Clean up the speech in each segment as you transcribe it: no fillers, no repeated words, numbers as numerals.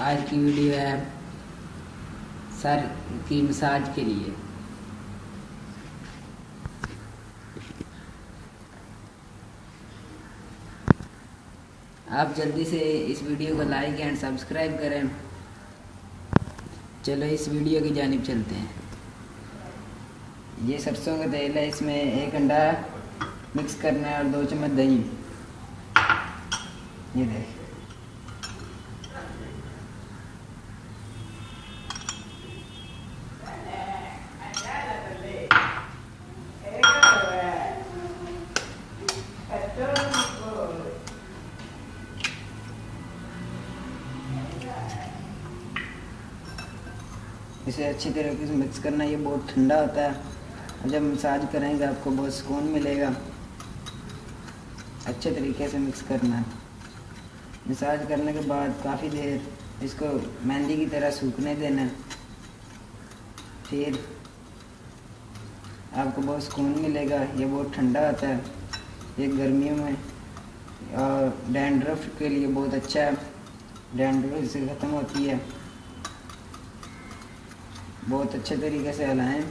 आज की वीडियो है सर की मसाज के लिए। आप जल्दी से इस वीडियो को लाइक एंड सब्सक्राइब करें। चलो इस वीडियो की जानिब चलते हैं। ये सरसों का तेल है, इसमें 1 अंडा मिक्स करना है और 2 चम्मच दही। ये देख, इसे अच्छी तरीके से मिक्स करना। ये बहुत ठंडा होता है और जब मसाज करेंगे आपको बहुत सुकून मिलेगा। अच्छे तरीके से मिक्स करना है। मसाज करने के बाद काफ़ी देर इसको मेहंदी की तरह सूखने देना है। फिर आपको बहुत सुकून मिलेगा। ये बहुत ठंडा होता है, ये गर्मियों में और डैंड्रफ के लिए बहुत अच्छा है। डैंड्रफ इससे ख़त्म होती है। बहुत अच्छे तरीके से हिलाएं,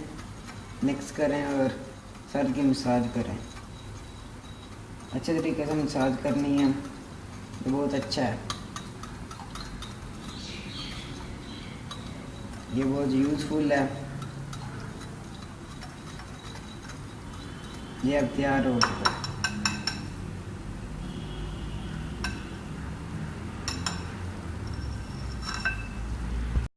मिक्स करें और सर की मसाज करें। अच्छे तरीके से मसाज करनी है, ये बहुत अच्छा है। ये बहुत यूज़फुल है। ये अब तैयार हो चुका है।